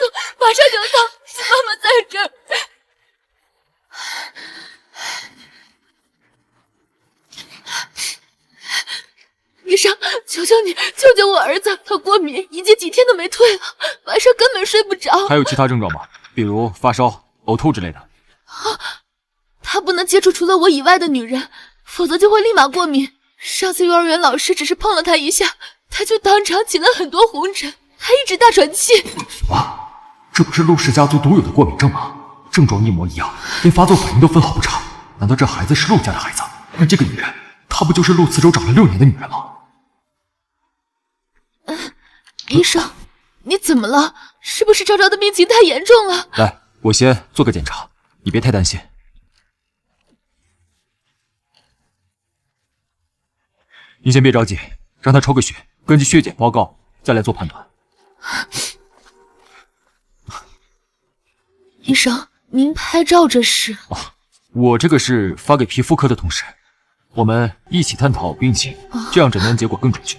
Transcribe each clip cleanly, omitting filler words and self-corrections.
住，马上就到，妈妈在这儿。医生，求求你，救救我儿子！他过敏已经几天都没退了，晚上根本睡不着。还有其他症状吗？比如发烧、呕吐之类的？他不能接触除了我以外的女人，否则就会立马过敏。上次幼儿园老师只是碰了他一下，他就当场起了很多红疹，还一直大喘气。什么？这不是陆氏家族独有的过敏症吗？症状一模一样，连发作反应都分毫不差。难道这孩子是陆家的孩子？而这个女人，她不就是陆慈州长了6年的女人吗？医生，你怎么了？是不是昭昭的病情太严重了？来，我先做个检查，你别太担心。你先别着急，让他抽个血，根据血检报告再来做判断。医生，您拍照这是？我这个是发给皮肤科的同事，我们一起探讨病情，这样诊断结果更准确。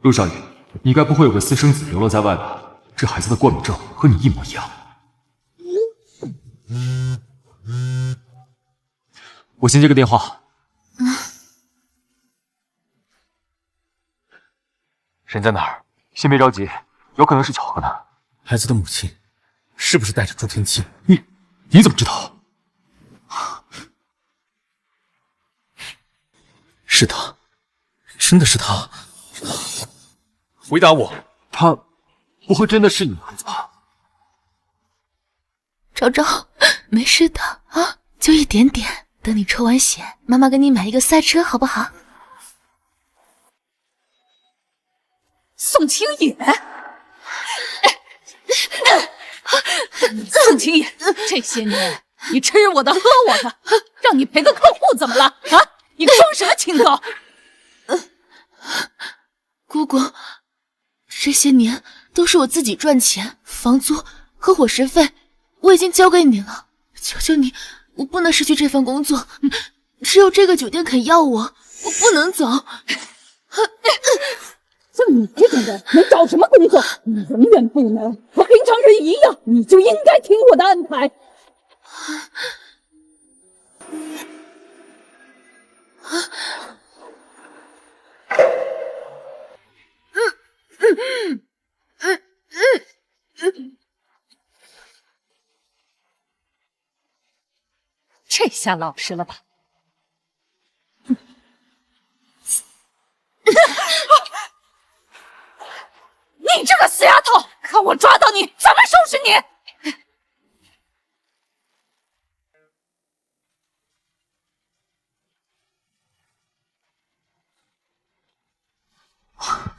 陆少爷，你该不会有个私生子流落在外吧？这孩子的过敏症和你一模一样。我先接个电话。人在哪儿？先别着急，有可能是巧合呢。孩子的母亲是不是带着助听器？你怎么知道？是他，真的是他。回答我，他不会真的是你孩子吧？昭昭，没事的啊，就一点点。等你抽完血，妈妈给你买一个赛车，好不好？宋清野，宋清野，这些年你吃我的喝我的，让你陪个客户怎么了啊？你装什么清高？姑姑，这些年都是我自己赚钱，房租和伙食费我已经交给你了，求求你，我不能失去这份工作，只有这个酒店肯要我，我不能走。像你这种人能找什么工作？你永远不能和平常人一样，你就应该听我的安排。这下老实了吧？你这个死丫头，看我抓到你怎么收拾你！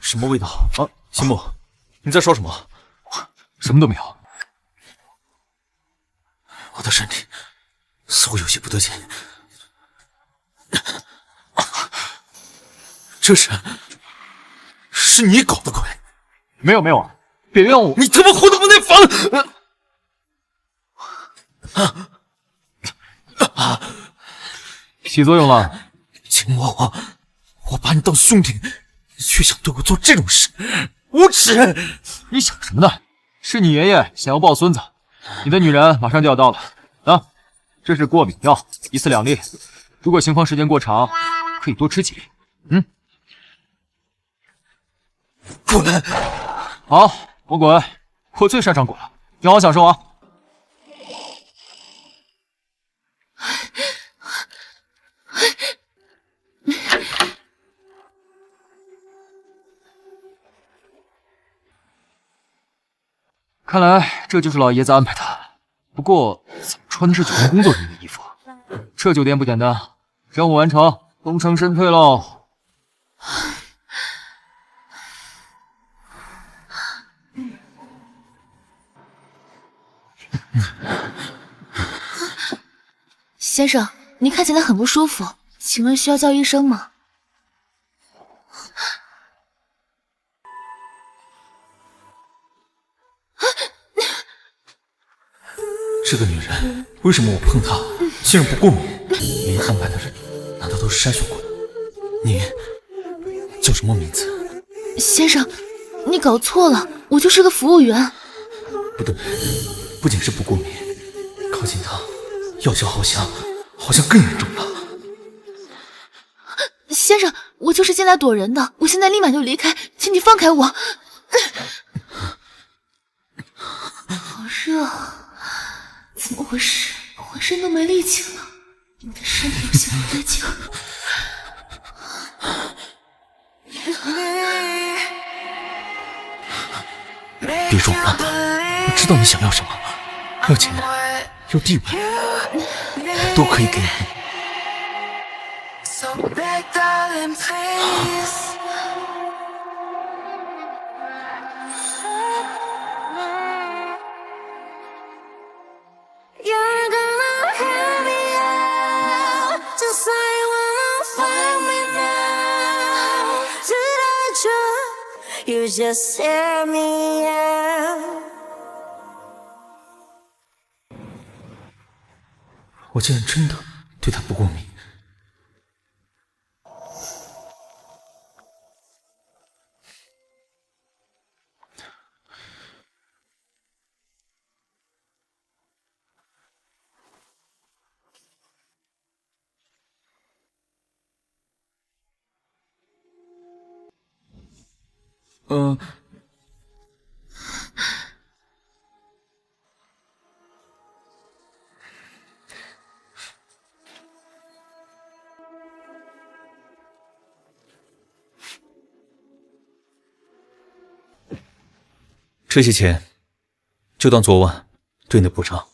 什么味道啊？秦牧，你在说什么？什么都没有。我的身体似乎有些不对劲。这是你搞的鬼？没有，别冤枉我！你他妈活得不耐烦了！起作用了。秦牧，我把你当兄弟，却想对我做这种事，无耻！你想什么呢？是你爷爷想要抱孙子，你的女人马上就要到了啊！这是过敏药，一次2粒，如果行房时间过长，可以多吃几粒。滚！好，我滚，我最擅长滚了，你好好享受啊！看来这就是老爷子安排的。不过，怎么穿的是酒店工作人员的衣服？这酒店不简单，任务完成，功成身退喽！先生，您看起来很不舒服，请问需要叫医生吗？这个女人为什么我碰她竟然不过敏？您安排的人难道都是筛选过的？您就是什么名字？先生，你搞错了，我就是个服务员。不对，不仅是不过敏，靠近他，药效好像更严重了。先生，我就是进来躲人的，我现在立马就离开，请你放开我。好热，怎么回事？浑身都没力气了，你的身体有些不对劲。别装了，我知道你想要什么，要钱，要地位，都可以给你。You just tear me out. 我竟然真的对他不过敏。这些钱就当昨晚对你的补偿。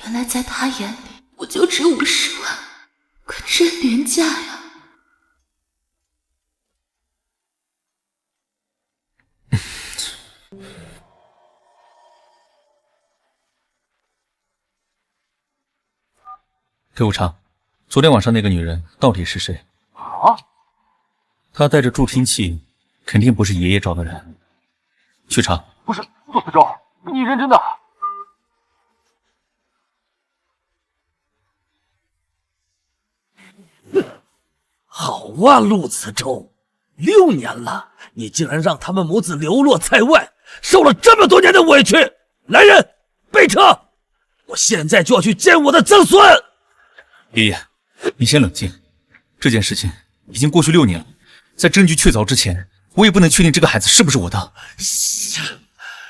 原来在他眼里我就值50万，可真廉价呀！给我查，昨天晚上那个女人到底是谁？啊？她带着助听器，肯定不是爷爷找的人。去查。不是，陆思周，你认真的？好啊，陆子周，6年了，你竟然让他们母子流落在外，受了这么多年的委屈。来人，备车！我现在就要去见我的曾孙。爷爷，你先冷静。这件事情已经过去6年了，在证据确凿之前，我也不能确定这个孩子是不是我的。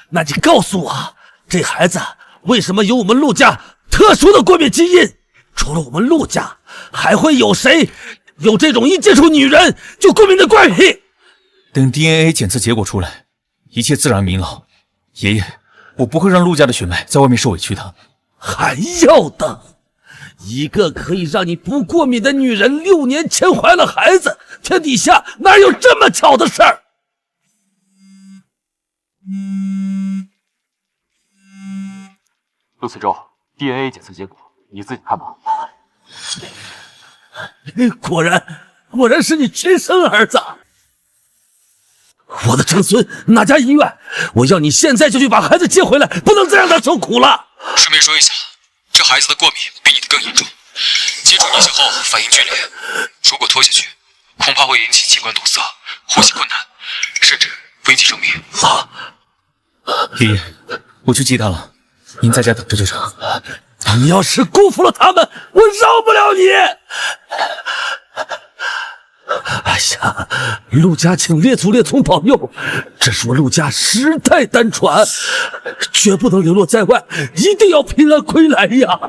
那你告诉我，这孩子为什么有我们陆家特殊的过敏基因？除了我们陆家，还会有谁有这种一接触女人就过敏的怪癖？等 DNA 检测结果出来，一切自然明了。爷爷，我不会让陆家的血脉在外面受委屈的。还要等？一个可以让你不过敏的女人6年前怀了孩子，天底下哪有这么巧的事儿？陆思周 ，DNA 检测结果你自己看吧。果然是你亲生儿子。我的曾孙哪家医院？我要你现在就去把孩子接回来，不能再让他受苦了。顺便说一下，这孩子的过敏比你的更严重，接触异性后反应剧烈，如果拖下去，恐怕会引起器官堵塞、呼吸困难，甚至危及生命。爷爷，我去接他了，您在家等着就成。你要是辜负了他们，我饶不了你。哎呀，陆家请列祖列宗保佑，这是我陆家10代单传，绝不能流落在外，一定要平安归来呀！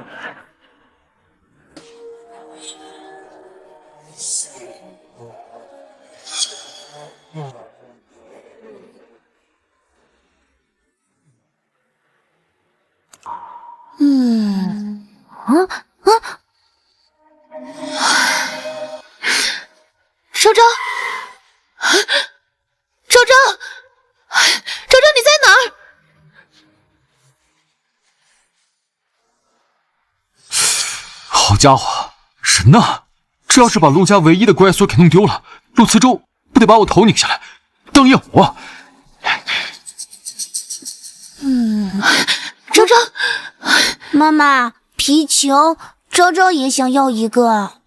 周周，周周，周周，你在哪儿？好家伙，人呢？这要是把陆家唯一的关爱所给弄丢了，陆慈周不得把我头拧下来，当夜虎？周周，妈妈，皮球，昭昭也想要一个。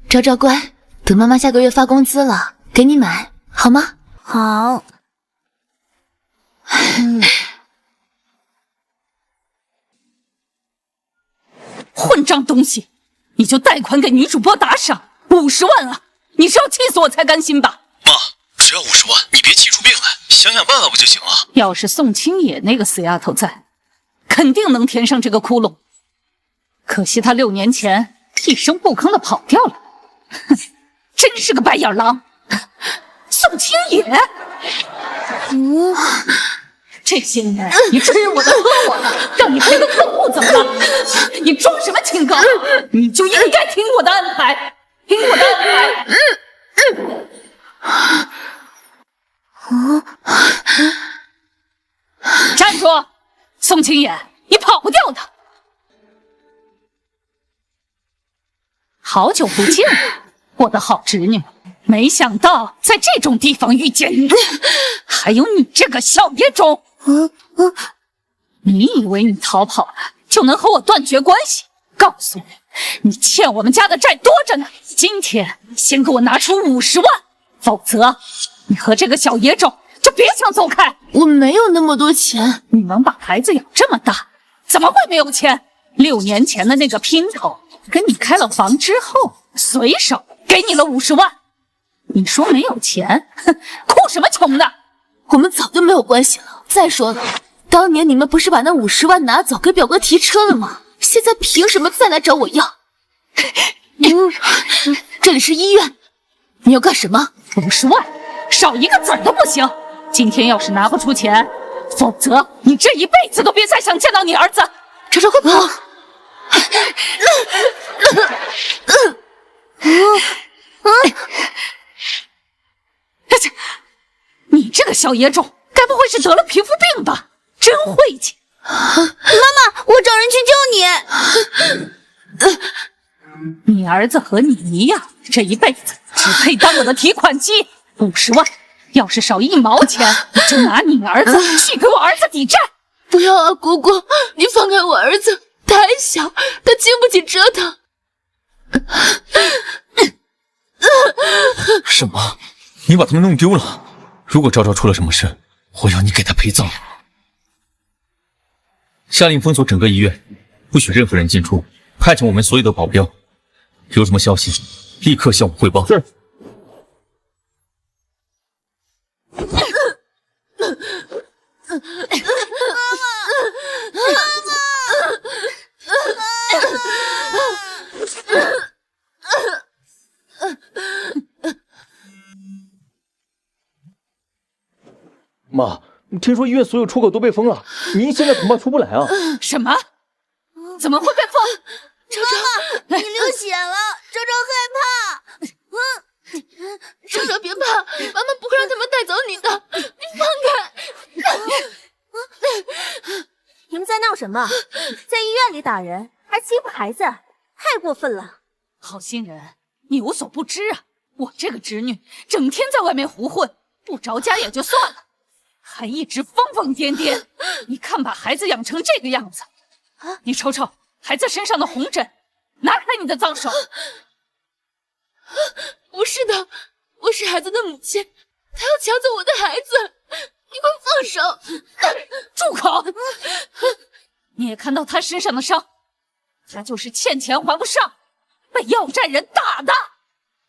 昭昭乖，等妈妈下个月发工资了，给你买，好吗？好。混账东西，你就贷款给女主播打赏50万啊！你是要气死我才甘心吧？妈，只要50万，你别气出病来，想想办法不就行了？要是宋清野那个死丫头在，肯定能填上这个窟窿。可惜她6年前一声不吭的跑掉了，哼，真是个白眼狼。宋清野，这些年你吃我的喝我的，让你陪个客户怎么了？你装什么清高？你就应该听我的安排，听我的安排。站住！宋清野，你跑不掉的。好久不见，我的好侄女，没想到在这种地方遇见你，还有你这个小野种。你以为你逃跑了就能和我断绝关系？告诉你，你欠我们家的债多着呢。今天先给我拿出50万，否则你和这个小野种就别想走开。我没有那么多钱。你们把孩子养这么大，怎么会没有钱？6年前的那个姘头跟你开了房之后，随手给你了50万。你说没有钱，哼，哭什么穷的？我们早就没有关系了。再说了，当年你们不是把那50万拿走给表哥提车了吗？现在凭什么再来找我要？这里是医院，你要干什么？50万，少一个子儿都不行。今天要是拿不出钱，否则你这一辈子都别再想见到你儿子。昭昭，快跑！你这个小野种，该不会是得了皮肤病吧？真晦气！妈妈，我找人去救你。你儿子和你一样，这一辈子只配当我的提款机。50万，要是少1毛钱，我就拿你儿子去给我儿子抵债。不要啊，姑姑，你放开我儿子，他还小，他经不起折腾。什么？你把他们弄丢了？如果昭昭出了什么事，我要你给他陪葬。下令封锁整个医院，不许任何人进出，派遣我们所有的保镖。有什么消息，立刻向我汇报。是。妈，听说医院所有出口都被封了，您现在恐怕出不来啊！什么？怎么会被封？昭昭，你流血了，昭昭害怕。昭昭别怕，妈妈不会让他们带走你的，你放开！你们在闹什么？在医院里打人，还欺负孩子，太过分了！好心人，你有所不知啊，我这个侄女整天在外面胡混，不着家也就算了，还一直疯疯癫癫。你看把孩子养成这个样子，你瞅瞅孩子身上的红疹，拿开你的脏手！不是的，我是孩子的母亲，他要抢走我的孩子，你快放手！住口！你也看到他身上的伤，他就是欠钱还不上，被要债人打的。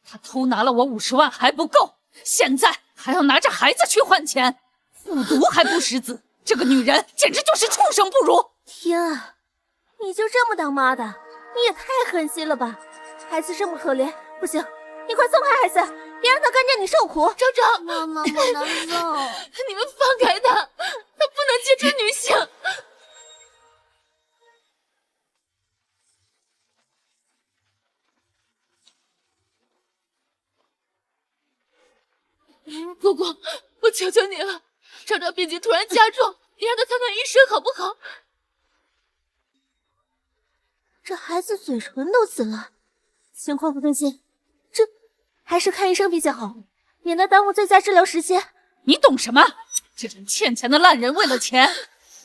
他偷拿了我50万还不够，现在还要拿着孩子去换钱，复读还不识字，这个女人简直就是畜生不如！天啊，你就这么当妈的？你也太狠心了吧！孩子这么可怜，不行，你快松开孩子，别让他跟着你受苦。昭昭，妈妈不能走，你们放开他，他不能接触女性。姑姑，我求求你了，昭昭病情突然加重，你让他看看医生好不好？这孩子嘴唇都紫了，情况不对劲，这还是看医生比较好，免得耽误最佳治疗时间。你懂什么？这种欠钱的烂人为了钱，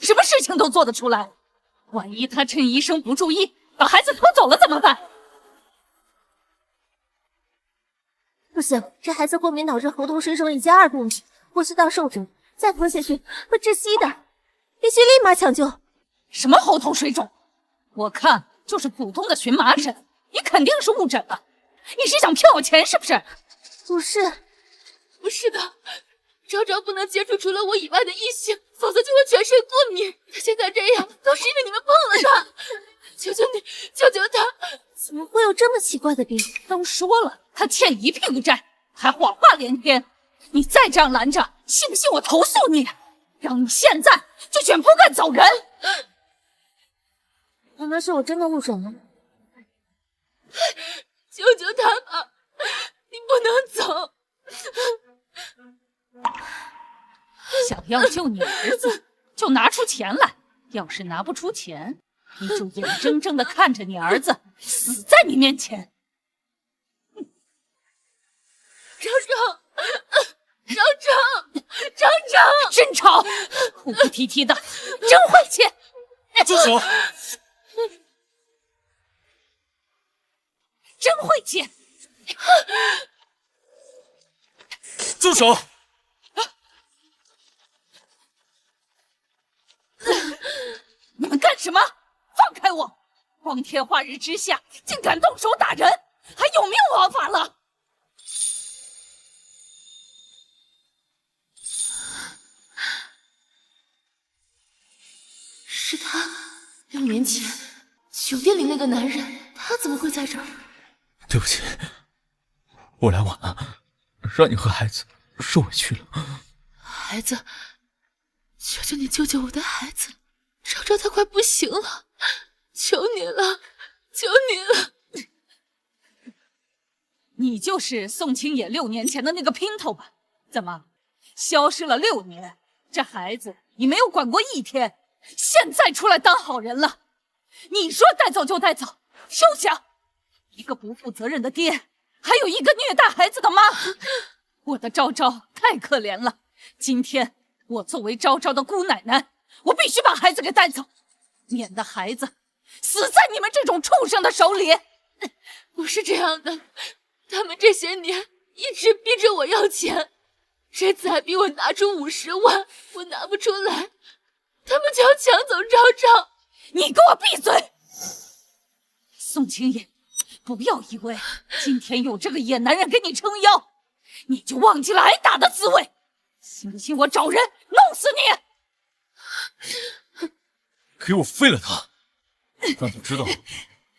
什么事情都做得出来。万一他趁医生不注意把孩子拖走了怎么办？不行，这孩子过敏导致喉头水肿以及2度，呼吸道受阻，再拖下去会窒息的，必须立马抢救。什么喉头水肿？我看就是普通的荨麻疹，你肯定是误诊了。你是想骗我钱是不是？不是，不是的，昭昭不能接触除了我以外的异性，否则就会全身过敏。他现在这样，都是因为你们碰了他。求求你，救救他！怎么会有这么奇怪的病？都说了，他欠一屁股债，还谎话连篇。你再这样拦着，信不信我投诉你，让你现在就卷铺盖走人？难道是我真的误诊了？救救他吧！你不能走。想要救你儿子，就拿出钱来。要是拿不出钱，你就眼睁睁地看着你儿子死在你面前。昭昭，昭昭，昭昭，真吵，哭哭啼啼的，真晦气！住手！真晦气！住手！你们干什么？放开我！光天化日之下，竟敢动手打人，还有命枉法了！是他，6年前酒店里那个男人，他怎么会在这儿？对不起，我来晚了，让你和孩子受委屈了。孩子，求求你救救我的孩子！昭昭他快不行了，求你了，求你了！你就是宋清野6年前的那个姘头吧？怎么，消失了6年，这孩子你没有管过1天，现在出来当好人了？你说带走就带走，休想！一个不负责任的爹，还有一个虐待孩子的妈，我的昭昭太可怜了。今天我作为昭昭的姑奶奶，我必须把孩子给带走，免得孩子死在你们这种畜生的手里。不是这样的，他们这些年一直逼着我要钱，这次还逼我拿出50万，我拿不出来，他们就要抢走昭昭。你给我闭嘴！宋清野，不要以为今天有这个野男人给你撑腰，你就忘记了挨打的滋味。信不信我找人弄死你？给我废了他，让他知道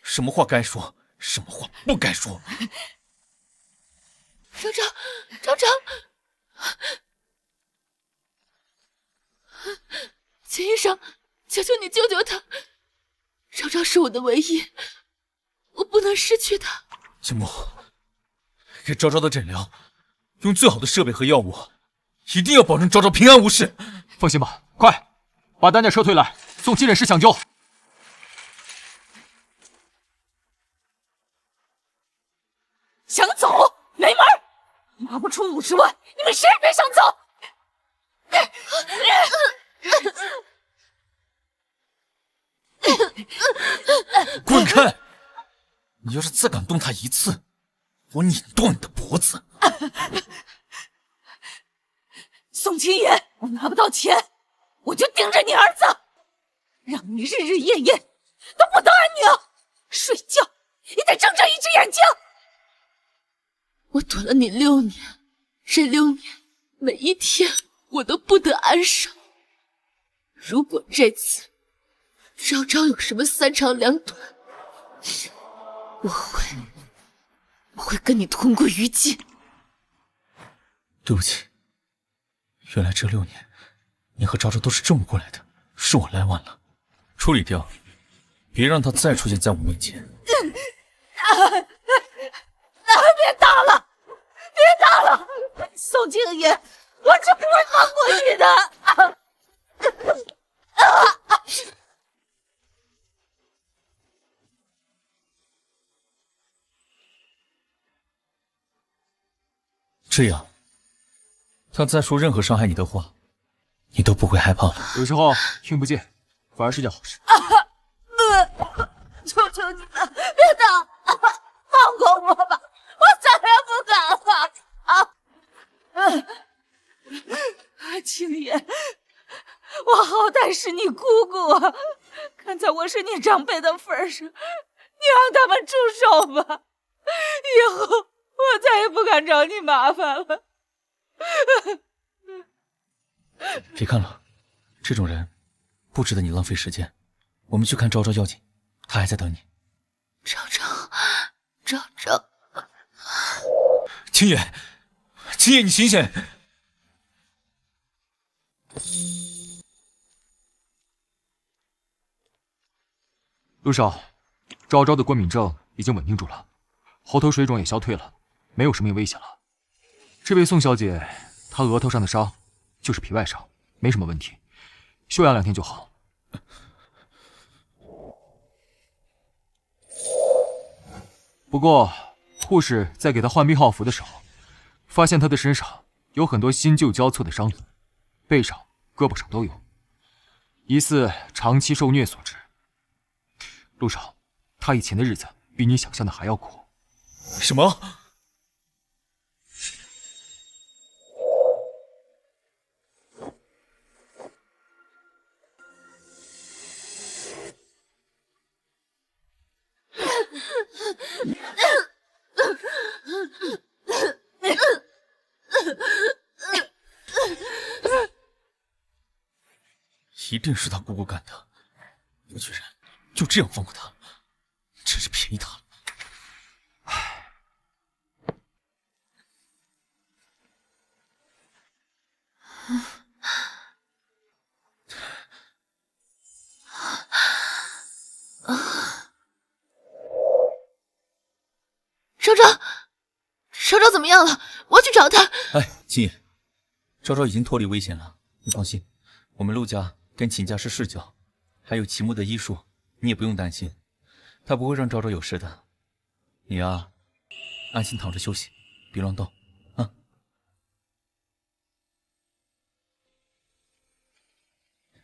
什么话该说，什么话不该说。昭昭，昭昭，秦医生，求求你救救他！昭昭是我的唯一，我不能失去他。金木，给昭昭的诊疗用最好的设备和药物，一定要保证昭昭平安无事。放心吧，快把担架车推来，送急诊室抢救。想走没门儿！拿不出50万，你们谁也别想走！滚开！你要是再敢动他一次，我拧断你的脖子！宋清野，我拿不到钱，我就盯着你儿子，让你日日夜夜都不得安宁，睡觉也得睁着一只眼睛。我躲了你6年，这6年每一天我都不得安生。如果这次昭昭有什么3长2短，我会跟你同归于尽。对不起，原来这6年你和昭昭都是这么过来的，是我来晚了，处理掉，别让他再出现在我面前。别打了，别打了，宋清野，我是不会放过你的。这样，他再说任何伤害你的话，你都不会害怕了。有时候听不见，反而是件好事。是你姑姑啊！看在我是你长辈的份上，你让他们住手吧！以后我再也不敢找你麻烦了。别看了，这种人不值得你浪费时间。我们去看昭昭要紧，他还在等你。昭，青野，青野，你醒醒！陆少，昭昭的过敏症已经稳定住了，喉头水肿也消退了，没有生命危险了。这位宋小姐，她额头上的伤就是皮外伤，没什么问题，休养2天就好。不过，护士在给她换病号服的时候，发现她的身上有很多新旧交错的伤痕，背上、胳膊上都有，疑似长期受虐所致。陆少，她以前的日子比你想象的还要苦。什么？一定是他姑姑干的，我居然就这样放过他，真是便宜他了。昭昭怎么样了？我要去找她。哎，秦野，昭昭已经脱离危险了，你放心，我们陆家跟秦家是世交，还有齐木的医术，你也不用担心，他不会让昭昭有事的。你呀，安心躺着休息，别乱动啊。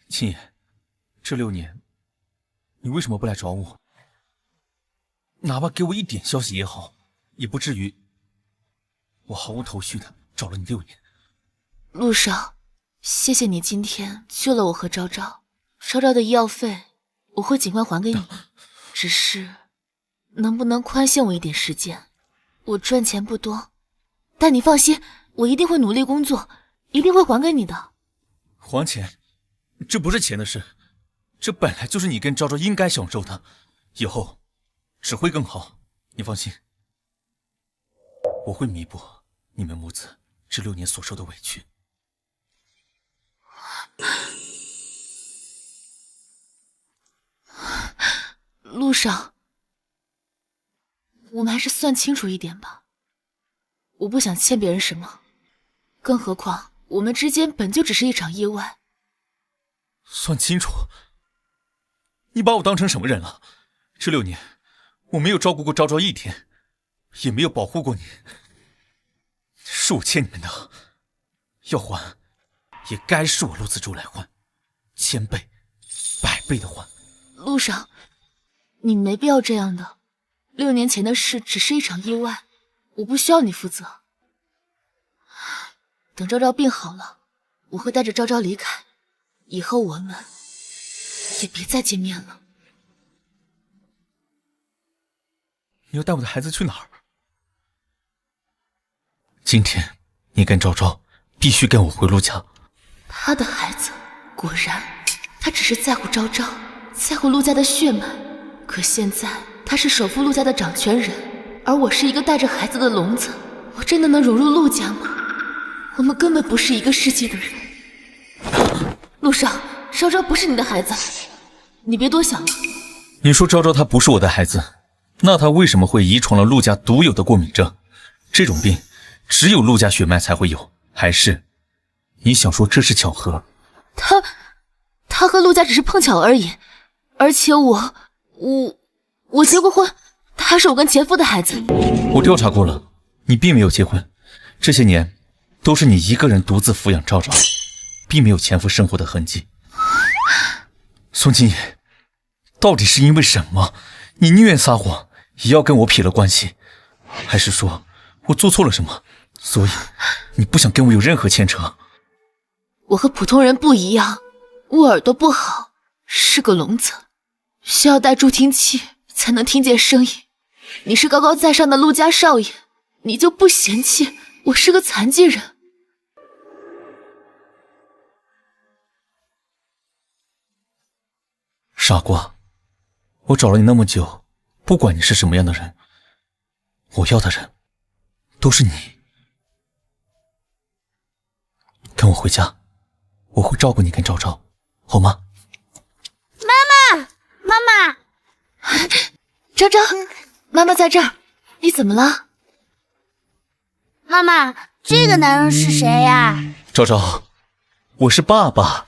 秦野，这6年，你为什么不来找我？哪怕给我一点消息也好，也不至于我毫无头绪的找了你6年。陆少，谢谢你今天救了我和昭昭，昭昭的医药费我会尽快还给你，只是能不能宽限我一点时间？我赚钱不多，但你放心，我一定会努力工作，一定会还给你的。还钱？这不是钱的事，这本来就是你跟昭昭应该享受的，以后只会更好，你放心，我会弥补你们母子这6年所受的委屈。陆少，我们还是算清楚一点吧，我不想欠别人什么，更何况我们之间本就只是一场意外。算清楚？你把我当成什么人了？这6年我没有照顾过昭昭一天，也没有保护过你，是我欠你们的，要还也该是我陆子舟来还，1000倍、100倍的还。陆少，你没必要这样的，6年前的事只是一场意外，我不需要你负责。等昭昭病好了，我会带着昭昭离开，以后我们也别再见面了。你要带我的孩子去哪儿？今天你跟昭昭必须跟我回陆家。他的孩子，果然，他只是在乎昭昭，在乎陆家的血脉。可现在他是首富陆家的掌权人，而我是一个带着孩子的聋子，我真的能融入陆家吗？我们根本不是一个世界的人。陆少，昭昭不是你的孩子，你别多想了。你说昭昭她不是我的孩子，那她为什么会遗传了陆家独有的过敏症？这种病只有陆家血脉才会有，还是你想说这是巧合？他和陆家只是碰巧而已，而且我结过婚，他是我跟前夫的孩子。我调查过了，你并没有结婚，这些年都是你一个人独自抚养昭昭，并没有前夫生活的痕迹。宋金野，到底是因为什么？你宁愿撒谎，也要跟我撇了关系？还是说我做错了什么，所以你不想跟我有任何牵扯？我和普通人不一样，我耳朵不好，是个聋子，需要戴助听器才能听见声音。你是高高在上的陆家少爷，你就不嫌弃我是个残疾人？傻瓜，我找了你那么久，不管你是什么样的人，我要的人都是你。跟我回家，我会照顾你跟昭昭，好吗？妈妈，昭昭，妈妈在这儿，你怎么了？妈妈，这个男人是谁呀？昭昭，我是爸爸。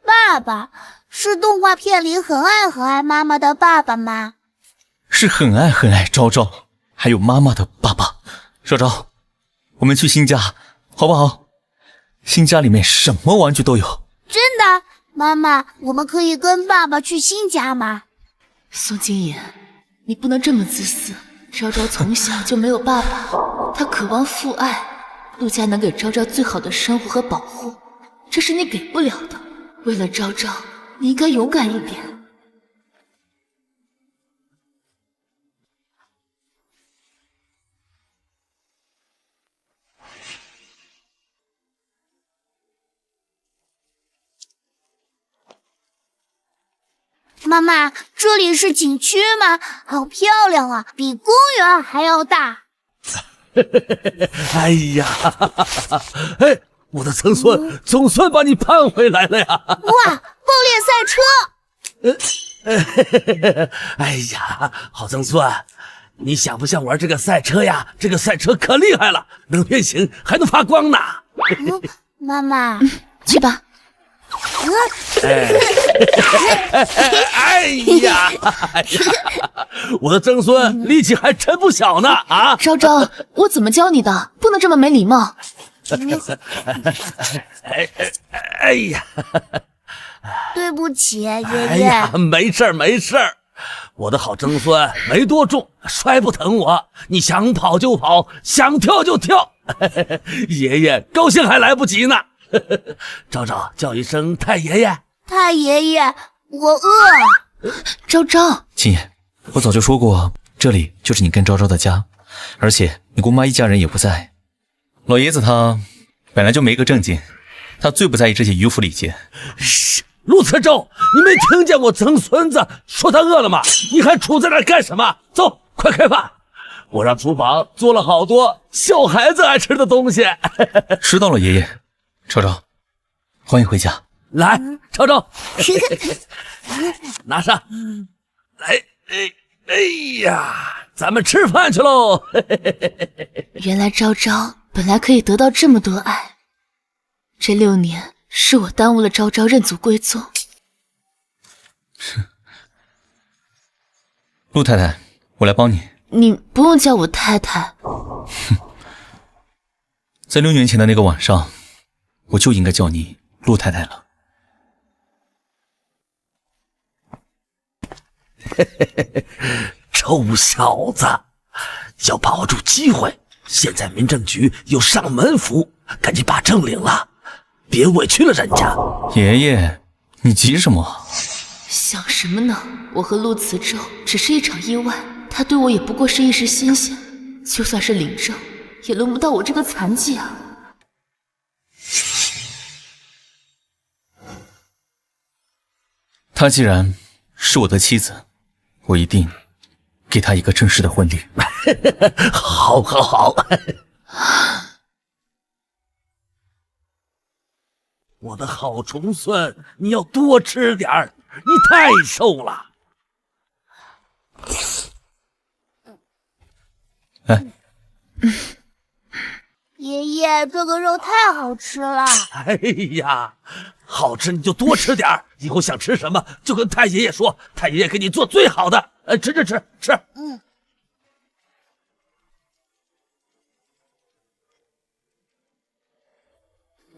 爸爸是动画片里很爱妈妈的爸爸吗？是很爱昭昭还有妈妈的爸爸。昭昭，我们去新家好不好？新家里面什么玩具都有。真的？妈妈，我们可以跟爸爸去新家吗？宋金言，你不能这么自私。昭昭从小就没有爸爸，她渴望父爱，陆家能给昭昭最好的生活和保护，这是你给不了的。为了昭昭，你应该勇敢一点。妈妈，这里是景区吗？好漂亮啊，比公园还要大。哎呀，哎，我的曾孙总算把你盼回来了呀！哇，爆裂赛车！哎呀，好曾孙，你想不想玩这个赛车呀？这个赛车可厉害了，能变形还能发光呢。妈妈，去吧。哎呀，我的曾孙力气还真不小呢啊！昭昭，我怎么教你的？不能这么没礼貌。哎呀，对不起，爷爷。哎呀，没事儿没事儿，我的好曾孙没多重，摔不疼我。你想跑就跑，想跳就跳，爷爷高兴还来不及呢。昭昭叫一声太爷爷。太爷爷，我饿。昭昭，秦爷，我早就说过，这里就是你跟昭昭的家，而且你姑妈一家人也不在。老爷子他本来就没个正经，他最不在意这些迂腐礼节。陆慈州，你没听见我曾孙子说他饿了吗？你还杵在那干什么？走，快开饭！我让厨房做了好多小孩子爱吃的东西。知道了，爷爷。昭昭，欢迎回家。来，昭昭，拿上。来，哎呀，咱们吃饭去喽。原来昭昭本来可以得到这么多爱，这6年是我耽误了昭昭认祖归宗。陆太太，我来帮你。你不用叫我太太。在6年前的那个晚上，我就应该叫你陆太太了。臭小子，要把握住机会！现在民政局有上门服，赶紧把证领了，别委屈了人家。爷爷，你急什么？想什么呢？我和陆慈州只是一场意外，他对我也不过是一时新鲜，就算是领证，也轮不到我这个残疾啊。她既然是我的妻子，我一定给她一个正式的婚礼。好，好，好。我的好重孙，你要多吃点儿，你太瘦了。来，爷爷，这个肉太好吃了。哎呀，好吃你就多吃点儿，以后想吃什么就跟太爷爷说，太爷爷给你做最好的。吃。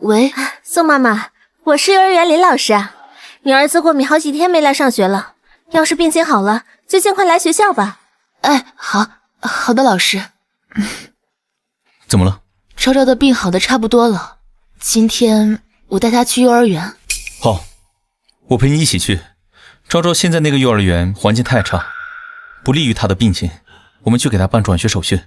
喂，宋妈妈，我是幼儿园林老师啊。你儿子过敏好几天没来上学了，要是病情好了，就尽快来学校吧。哎，好的，老师。怎么了？昭昭的病好的差不多了，今天我带她去幼儿园。好，我陪你一起去。昭昭现在那个幼儿园环境太差，不利于她的病情，我们去给她办转学手续。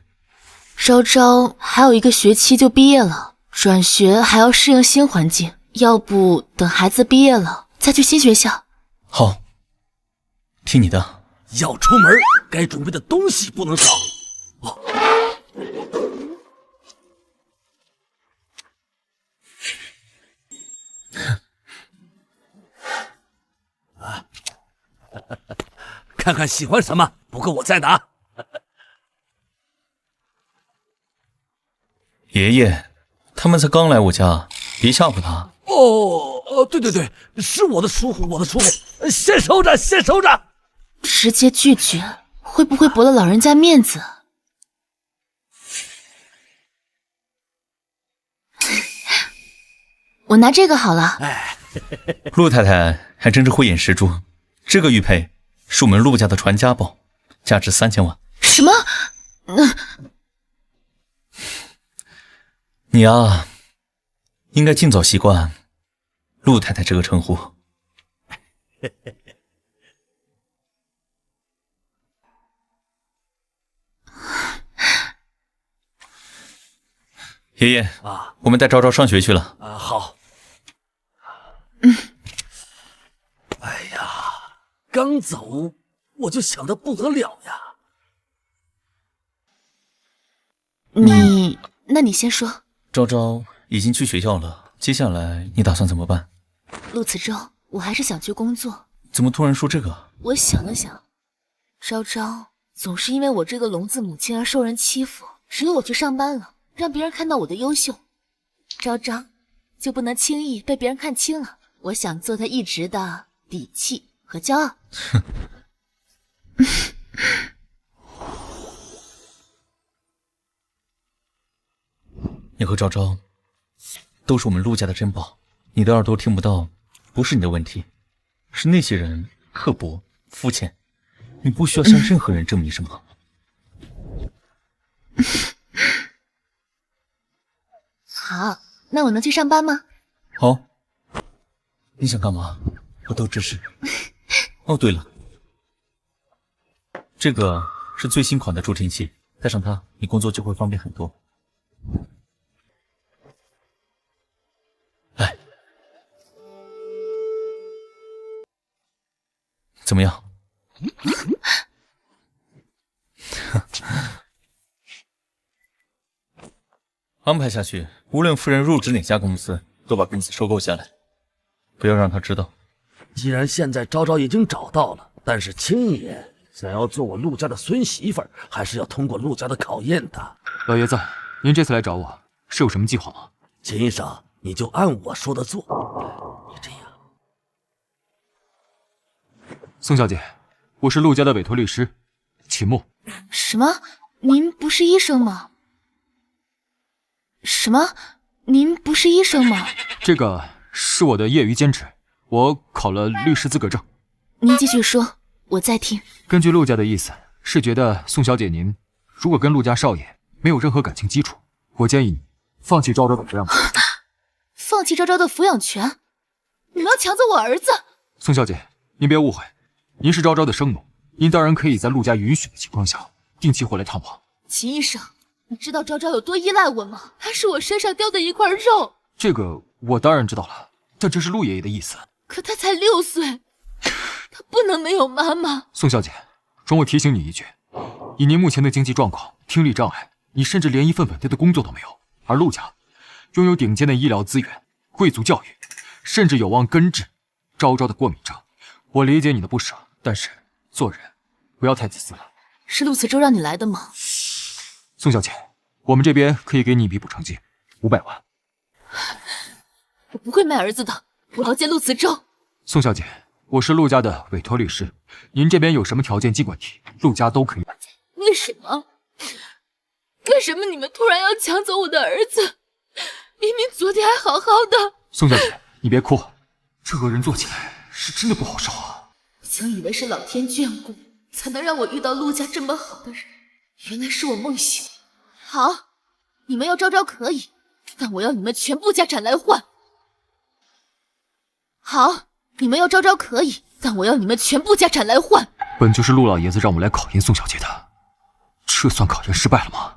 昭昭还有1个学期就毕业了，转学还要适应新环境，要不等孩子毕业了再去新学校？好，听你的。要出门，该准备的东西不能少。看看喜欢什么，不够我再拿。爷爷，他们才刚来我家，别吓唬他。对，是我的疏忽，先收着，先收着。直接拒绝，会不会驳了老人家面子？我拿这个好了。陆太太还真是慧眼识珠，这个玉佩是我们陆家的传家宝，价值3000万。什么？你啊，应该尽早习惯陆太太这个称呼。爷爷啊，我们带昭昭上学去了。好。哎呀，刚走我就想得不得了呀。那你先说。昭昭已经去学校了，接下来你打算怎么办？陆子舟，我还是想去工作。怎么突然说这个？我想了想，昭昭总是因为我这个聋子母亲而受人欺负，只有我去上班了，让别人看到我的优秀，昭昭就不能轻易被别人看清了。我想做他一直的底气和骄傲。你和昭昭都是我们陆家的珍宝，你的耳朵听不到，不是你的问题，是那些人刻薄肤浅，你不需要向任何人证明什么。好，那我能去上班吗？好，你想干嘛，我都支持。哦，对了，这个是最新款的助听器，带上它，你工作就会方便很多。来，怎么样？安排下去，无论夫人入职哪家公司，都把公司收购下来，不要让他知道。既然现在昭昭已经找到了，但是青爷想要做我陆家的孙媳妇儿，还是要通过陆家的考验的。老爷子，您这次来找我是有什么计划吗？秦医生，你就按我说的做。你这样，宋小姐，我是陆家的委托律师，秦牧。什么？您不是医生吗？什么？您不是医生吗？这个是我的业余兼职，我考了律师资格证。您继续说，我在听。根据陆家的意思，是觉得宋小姐您如果跟陆家少爷没有任何感情基础，我建议你放弃昭昭的抚养权。放弃昭昭的抚养权？你们要抢走我儿子？宋小姐，您别误会，您是昭昭的生母，您当然可以在陆家允许的情况下定期回来探望。秦医生，你知道昭昭有多依赖我吗？她是我身上叼的一块肉。这个我当然知道了，但这是陆爷爷的意思。可他才6岁，他不能没有妈妈。宋小姐，容我提醒你一句，以您目前的经济状况、听力障碍，你甚至连一份稳定的工作都没有。而陆家拥有顶尖的医疗资源、贵族教育，甚至有望根治昭昭的过敏症。我理解你的不舍，但是做人不要太自私了。是陆子舟让你来的吗？宋小姐，我们这边可以给你一笔补偿金，500万。我不会卖儿子的，我要见陆子舟。宋小姐，我是陆家的委托律师，您这边有什么条件尽管提，陆家都可以满足。为什么？为什么你们突然要抢走我的儿子？明明昨天还好好的。宋小姐，你别哭，这恶人做起来是真的不好受啊。曾以为是老天眷顾，才能让我遇到陆家这么好的人，原来是我梦醒。好，你们要昭昭可以，但我要你们全部家产来换。好，你们要招招可以，但我要你们全部家产来换。本就是陆老爷子让我来考验宋小姐的，这算考验失败了吗？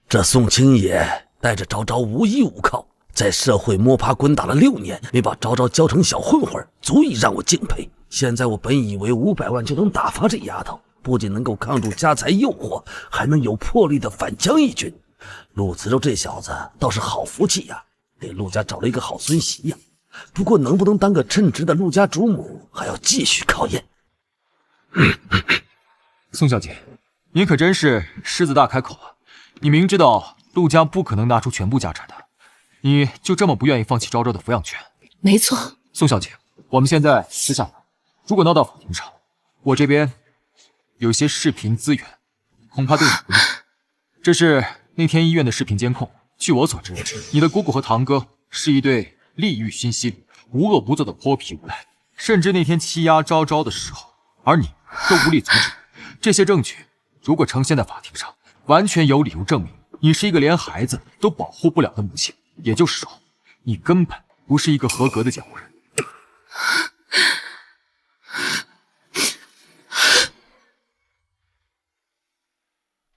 这宋青野带着昭昭无依无靠，在社会摸爬滚打了6年，没把昭昭教成小混混，足以让我敬佩。现在我本以为500万就能打发这丫头，不仅能够抗住家财诱惑，还能有魄力的反将一军。陆慈州这小子倒是好福气呀，给陆家找了一个好孙媳呀。不过能不能当个称职的陆家主母，还要继续考验。宋小姐，您可真是狮子大开口啊！你明知道陆家不可能拿出全部家产的，你就这么不愿意放弃昭昭的抚养权？没错。宋小姐，我们现在私下谈，如果闹到法庭上，我这边有些视频资源，恐怕对你不利。这是那天医院的视频监控，据我所知，你的姑姑和堂哥是一对利欲熏心、无恶不作的泼皮无赖，甚至那天欺压昭昭的时候，而你都无力阻止。这些证据如果呈现在法庭上，完全有理由证明你是一个连孩子都保护不了的母亲，也就是说，你根本不是一个合格的监护人。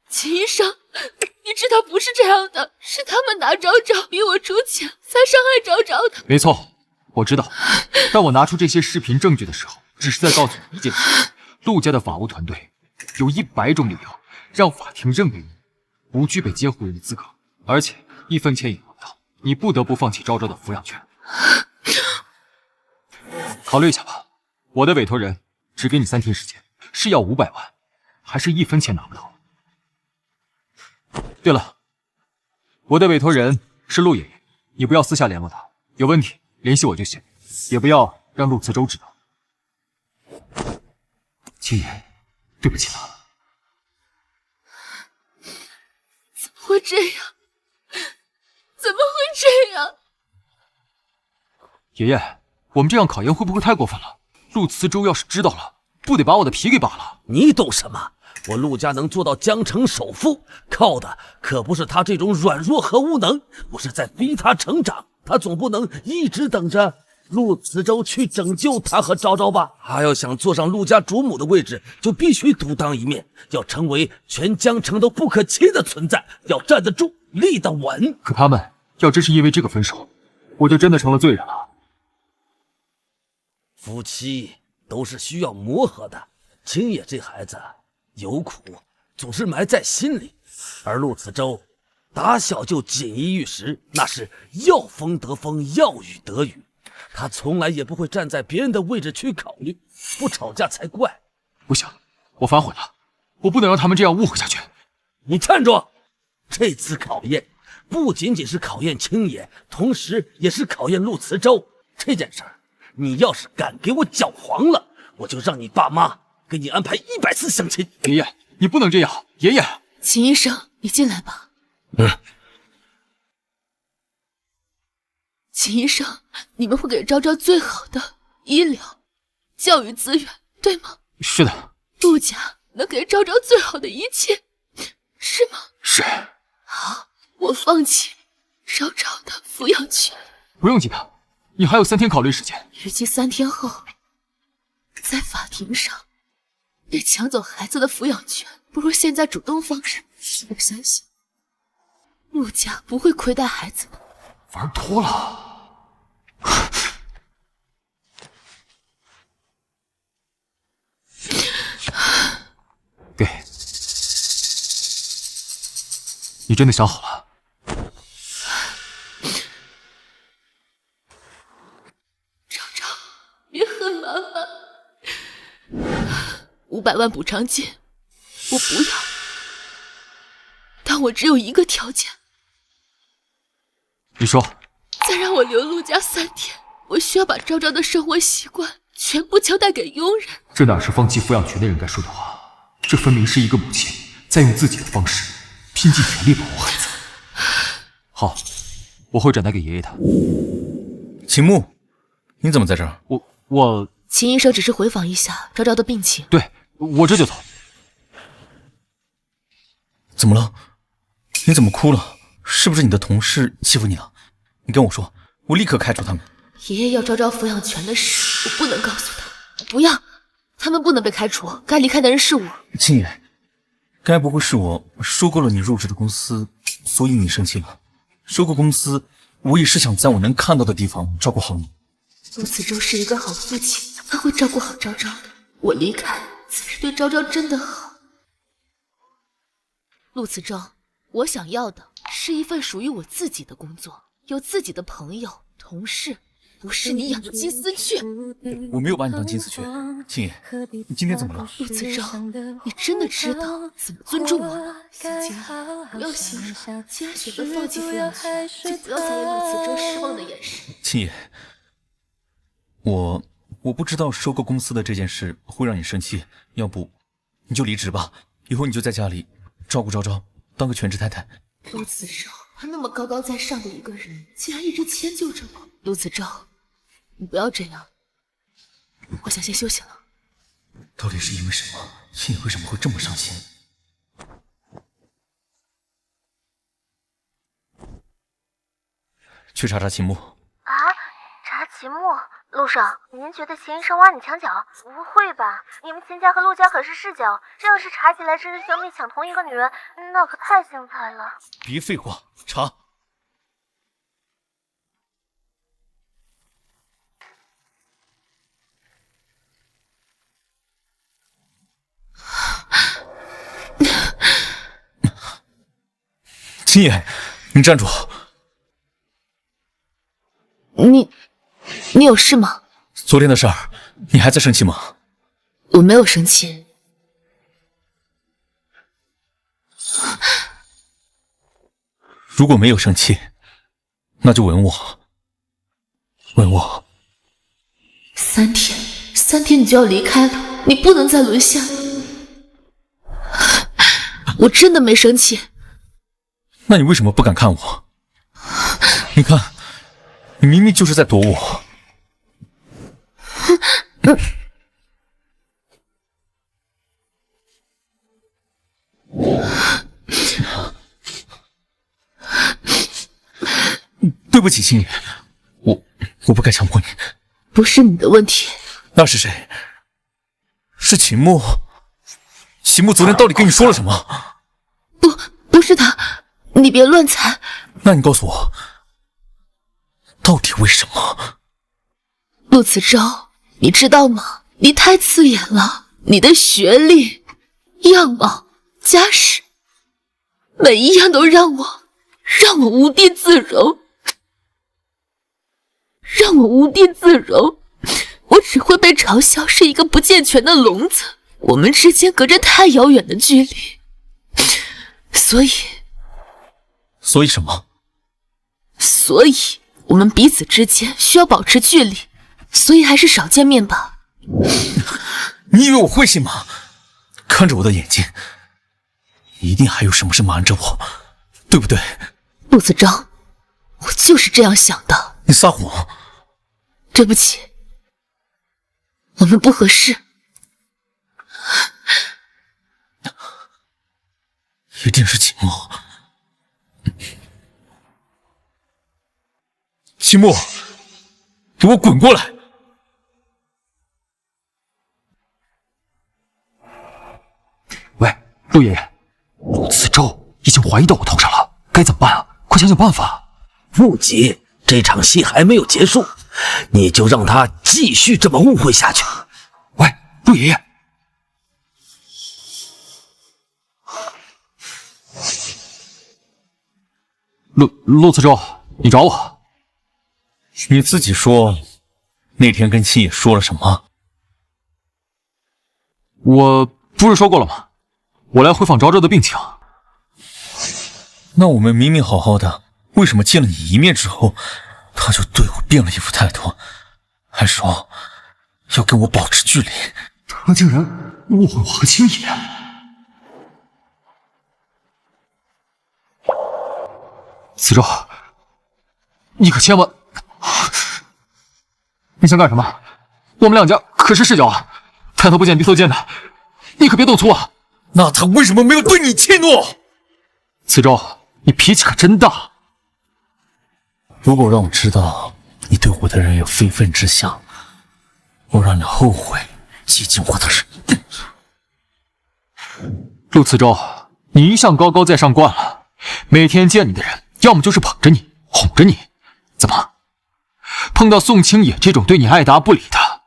秦医生，你知道不是这样的，是他们拿昭昭逼我出钱，才伤害昭昭的。没错，我知道。当我拿出这些视频证据的时候，只是在告诉你一件事：陆家的法务团队有100种理由让法庭认为你不具备监护人的资格，而且1分钱也拿不到，你不得不放弃昭昭的抚养权。考虑一下吧，我的委托人只给你3天时间，是要500万，还是1分钱拿不到？对了，我的委托人是陆爷爷，你不要私下联络他，有问题联系我就行，也不要让陆慈州知道。青爷，对不起了。怎么会这样？怎么会这样？爷爷，我们这样考验会不会太过分了？陆慈州要是知道了，不得把我的皮给扒了？你懂什么？我陆家能做到江城首富，靠的可不是他这种软弱和无能，我是在逼他成长。他总不能一直等着陆慈州去拯救他和昭昭吧？他要想坐上陆家主母的位置，就必须独当一面，要成为全江城都不可欺的存在，要站得住，立得稳。可他们要真是因为这个分手，我就真的成了罪人了。夫妻都是需要磨合的，青野这孩子有苦总是埋在心里，而陆慈州打小就锦衣玉食，那是要风得风，要雨得雨。他从来也不会站在别人的位置去考虑，不吵架才怪。不行，我反悔了，我不能让他们这样误会下去。你站住！这次考验不仅仅是考验青野，同时也是考验陆慈州。这件事儿，你要是敢给我搅黄了，我就让你爸妈给你安排100次相亲。爷爷，你不能这样，爷爷。秦医生，你进来吧。秦医生，你们会给昭昭最好的医疗、教育资源，对吗？是的。陆家能给昭昭最好的一切，是吗？是。好，我放弃昭昭的抚养权。不用急的，你还有3天考虑时间。预计3天后，在法庭上被抢走孩子的抚养权，不如现在主动放手。我相信陆家不会亏待孩子的。玩脱了。给，你真的想好了？昭昭，别恨妈妈。500万补偿金，我不要。但我只有一个条件。你说。再让我留陆家3天，我需要把昭昭的生活习惯全部交代给佣人。这哪是放弃抚养权的人该说的话？这分明是一个母亲在用自己的方式拼尽全力保护孩子。好，我会转达给爷爷的。秦牧，你怎么在这儿？我秦医生只是回访一下昭昭的病情。对，我这就走。怎么了？你怎么哭了？是不是你的同事欺负你了？你跟我说，我立刻开除他们。爷爷要昭昭抚养权的事，我不能告诉他。不要，他们不能被开除，该离开的人是我。青野，该不会是我收购了你入职的公司，所以你生气了？收购公司，我也是想在我能看到的地方照顾好你。陆子舟是一个好父亲，他会照顾好昭昭的。我离开，才是对昭昭真的好。陆子舟，我想要的是一份属于我自己的工作，有自己的朋友、同事，不是你养的金丝雀。我没有把你当金丝雀，青野，你今天怎么了？陆子舟，你真的知道怎么尊重我吗？今天不要心软，既然选择放弃抚养权，就不要再给陆子舟失望的眼神。青野，我不知道收购公司的这件事会让你生气，要不你就离职吧，以后你就在家里照顾昭昭，当个全职太太。陆子舟，那么高高在上的一个人，竟然一直迁就着我。陆子舟，你不要这样，我想先休息了。到底是因为什么？青野为什么会这么伤心？去查查秦牧。啊，查秦牧？陆少，您觉得秦医生挖你墙角？不会吧？你们秦家和陆家可是世交，这要是查起来是兄弟抢同一个女人，那可太精彩了。别废话，查。青野，你站住！你有事吗？昨天的事儿，你还在生气吗？我没有生气。如果没有生气，那就吻我，吻我。3天你就要离开了，你不能再沦陷了。我真的没生气。那你为什么不敢看我？你看，你明明就是在躲我。对不起，青野，我不该强迫你。不是你的问题。那是谁？是秦牧。秦牧昨天到底跟你说了什么？不是他，你别乱猜。那你告诉我，到底为什么？陆子舟，你知道吗？你太刺眼了，你的学历、样貌、家世，每一样都让我无地自容，让我无地自容。我只会被嘲笑是一个不健全的聋子，我们之间隔着太遥远的距离，所以什么？所以我们彼此之间需要保持距离，所以还是少见面吧。你以为我会信吗？看着我的眼睛，一定还有什么事瞒着我，对不对？陆子舟，我就是这样想的。你撒谎！对不起，我们不合适。一定是秦牧。秦牧，给我滚过来！喂，陆爷爷，陆子舟已经怀疑到我头上了，该怎么办啊？快想想办法！不急，这场戏还没有结束，你就让他继续这么误会下去。喂，陆爷爷，陆子舟，你找我？你自己说，那天跟青野说了什么？我不是说过了吗？我来回访昭昭的病情。那我们明明好好的，为什么见了你一面之后，他就对我变了一副态度，还说要跟我保持距离？他竟然误会我和青野。子舟，你可千万……你想干什么？我们两家可是世交啊，抬头不见低头见的，你可别动粗啊！那他为什么没有对你怯懦？子舟，你脾气可真大。如果让我知道你对我的人有非分之想，我让你后悔接近我的人。陆慈舟，你一向高高在上惯了，每天见你的人，要么就是捧着你、哄着你，怎么碰到宋青野这种对你爱答不理的，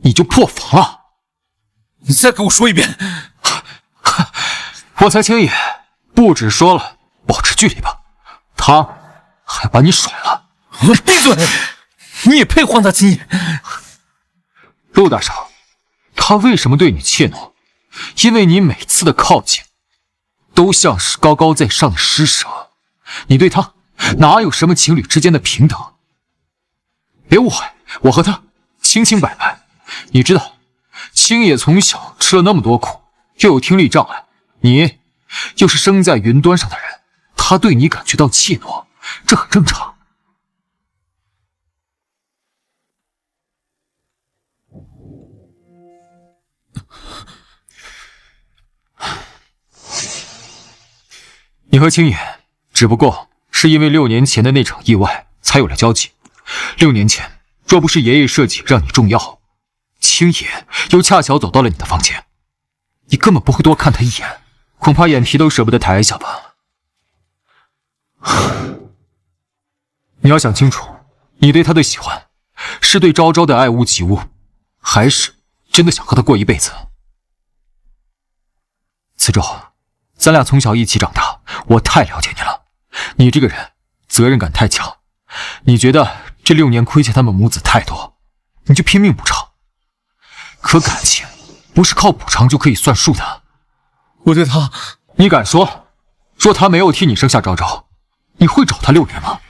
你就破防了？你再给我说一遍！我猜青野不只说了保持距离吧，他还把你甩了。闭嘴！你也配唤他青野？陆大少，他为什么对你怯懦？因为你每次的靠近都像是高高在上的施舍，你对他哪有什么情侣之间的平等？别误会，我和他清清白白。你知道，青野从小吃了那么多苦，又有听力障碍，你又是生在云端上的人，他对你感觉到怯懦，这很正常。你和青野只不过是因为6年前的那场意外才有了交集。6年前，若不是爷爷设计让你中药，青野又恰巧走到了你的房间，你根本不会多看他一眼，恐怕眼皮都舍不得抬一下吧。你要想清楚，你对他的喜欢是对昭昭的爱屋及乌，还是真的想和他过一辈子？慈舟，咱俩从小一起长大，我太了解你了。你这个人责任感太强，你觉得这6年亏欠他们母子太多，你就拼命补偿。可感情不是靠补偿就可以算数的。我对他，你敢说他没有替你生下昭昭，你会找他6年吗？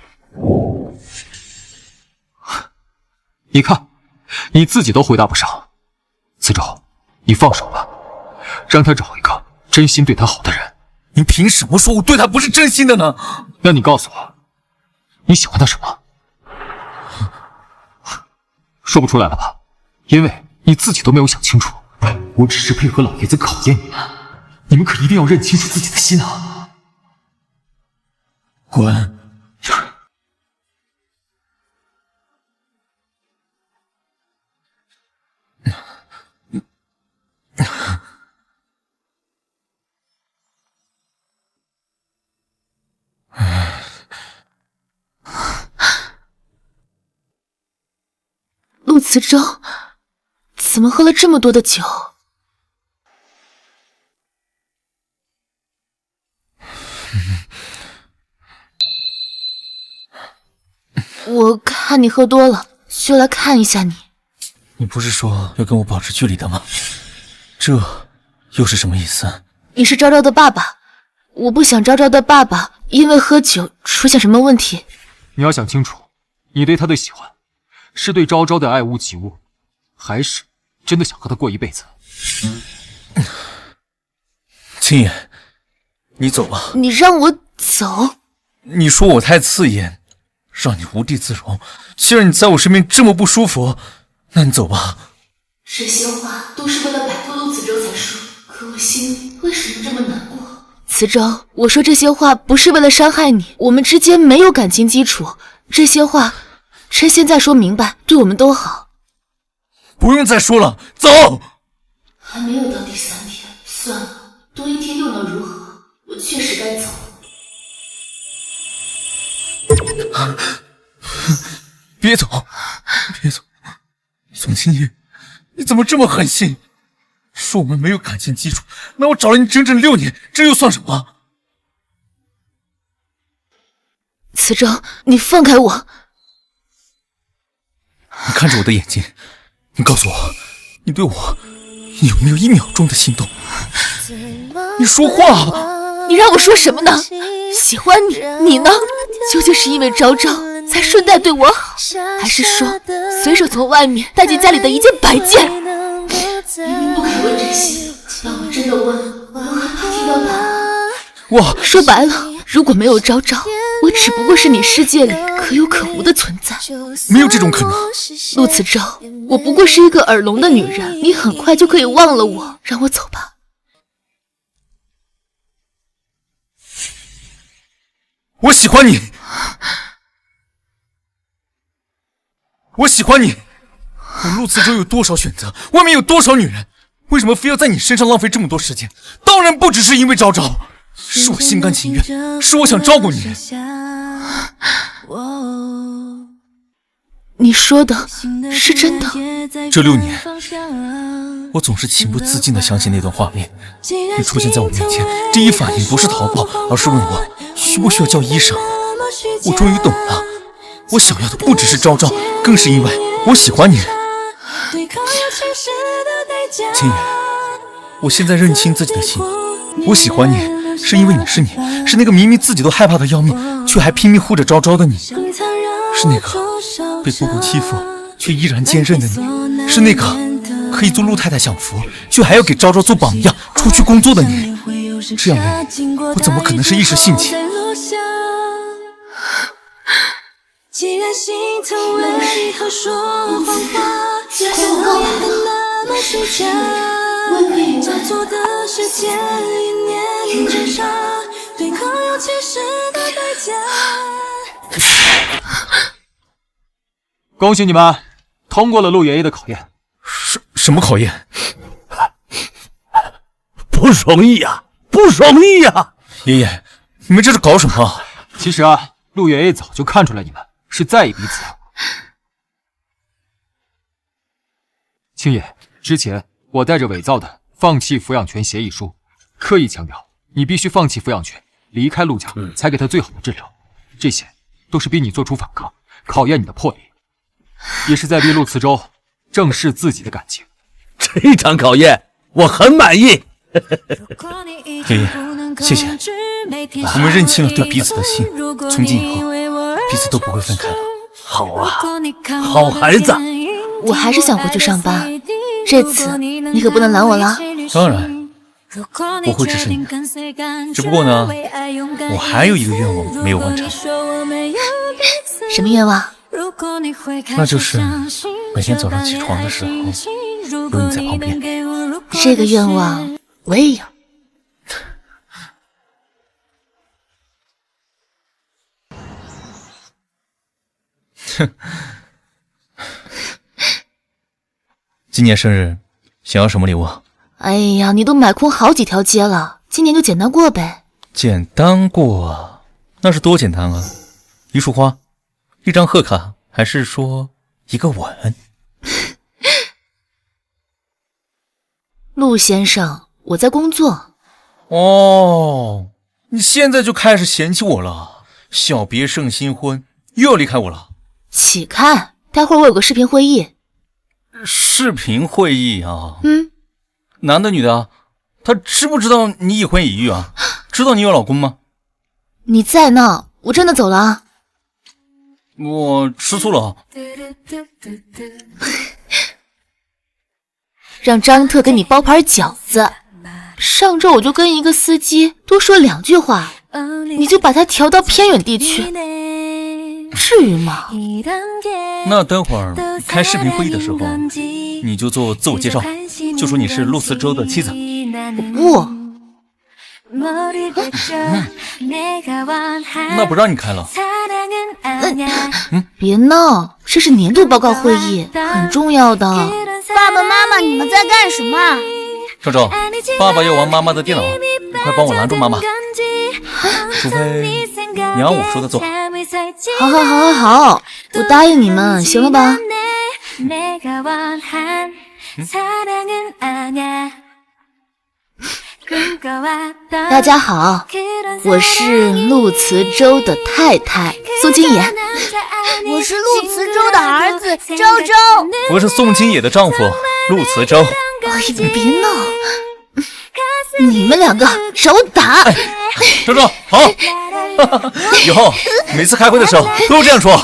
你看，你自己都回答不上。慈舟，你放手吧，让他找一个真心对他好的人。你凭什么说我对他不是真心的呢？那你告诉我，你喜欢他什么？说不出来了吧？因为你自己都没有想清楚。我只是配合老爷子考验你们，你们可一定要认清楚自己的心啊！滚！陆慈舟，怎么喝了这么多的酒？我看你喝多了，就来看一下你。你不是说要跟我保持距离的吗？这又是什么意思？你是昭昭的爸爸，我不想昭昭的爸爸因为喝酒出现什么问题。你要想清楚，你对他的喜欢是对昭昭的爱屋及乌，还是真的想和他过一辈子？青野，你走吧。你让我走？你说我太刺眼，让你无地自容。既然你在我身边这么不舒服，那你走吧。这些话都是为了摆脱陆子舟才说，可我心里为什么这么难过？慈舟，我说这些话不是为了伤害你，我们之间没有感情基础，这些话趁现在说明白，对我们都好。不用再说了，走。还没有到第3天，算了，多1天又能如何？我确实该走。别走，别走，宋青野，你怎么这么狠心？说我们没有感情基础，那我找了你整整6年，这又算什么？慈舟，你放开我！你看着我的眼睛，你告诉我，你对我有没有1秒钟的心动？你说话！你让我说什么呢？喜欢你，你呢？究竟是因为昭昭才顺带对我好，还是说随手从外面带进家里的一件白件？明明不肯问这些，当我真的问，我又害怕听到答案。我说白了，如果没有昭昭，我只不过是你世界里可有可无的存在。没有这种可能。陆慈舟，我不过是一个耳聋的女人，你很快就可以忘了我，让我走吧。我喜欢你。我喜欢你。我陆慈州有多少选择，外面有多少女人，为什么非要在你身上浪费这么多时间？当然不只是因为昭昭，是我心甘情愿，是我想照顾你。你说的是真的？这6年，我总是情不自禁地想起那段画面。你出现在我面前，第一反应不是逃跑，而是问我需不需要叫医生。我终于懂了，我想要的不只是昭昭，更是因为我喜欢你。青野，我现在认清自己的心，我喜欢你，是因为你是你，是那个明明自己都害怕的要命，却还拼命护着昭昭的你，是那个被姑姑欺负却依然坚韧的你，是那个可以做陆太太享福却还要给昭昭做榜样出去工作的你。这样的你，我怎么可能是一时兴起？既然心疼为何说谎话，会让我那么虚假，交错的时间一念之差，对抗有其实的代价。恭喜你们通过了陆爷爷的考验。什么考验？不容易呀，不容易呀！爷爷，你们这是搞什么？其实啊，陆爷爷早就看出来你们是在意彼此的。青野，之前我带着伪造的放弃抚养权协议书，刻意强调你必须放弃抚养权，离开陆家，才给他最好的治疗。这些都是逼你做出反抗，考验你的魄力，也是在逼陆慈州正视自己的感情。这场考验我很满意。爷爷，谢谢，我们认清了对彼此的心，从今以后彼此都不会分开了。好啊，好孩子。我还是想回去上班，这次你可不能拦我了。当然，我会支持你的。只不过呢，我还有一个愿望没有完成。什么愿望？那就是每天早上起床的时候有你在旁边。这个愿望我也有。哼，今年生日想要什么礼物？哎呀，你都买空好几条街了，今年就简单过呗。简单过？那是多简单啊！一束花，一张贺卡，还是说一个吻？陆先生，我在工作。哦，你现在就开始嫌弃我了？小别胜新婚，又要离开我了？起开，待会儿我有个视频会议。视频会议啊？男的女的？他知不知道你已婚已育啊？知道你有老公吗？你再闹，我真的走了啊！我吃醋了。让张特给你包盘饺子。上周我就跟一个司机多说2句话，你就把他调到偏远地区，至于吗？那等会儿开视频会议的时候，你就做自我介绍，就说你是陆慈州的妻子。不，那不让你开了。别闹，这是年度报告会议，很重要的。爸爸妈妈，你们在干什么？昭昭，爸爸要玩妈妈的电脑，你快帮我拦住妈妈，除非你按我说的做。好，我答应你们，行了吧？大家好，我是陆慈州的太太宋金野。我是陆慈州的儿子昭昭。我是宋金野的丈夫陆慈州。哎呀，别闹！你们2个找我打！昭昭，好，以后每次开会的时候都这样说。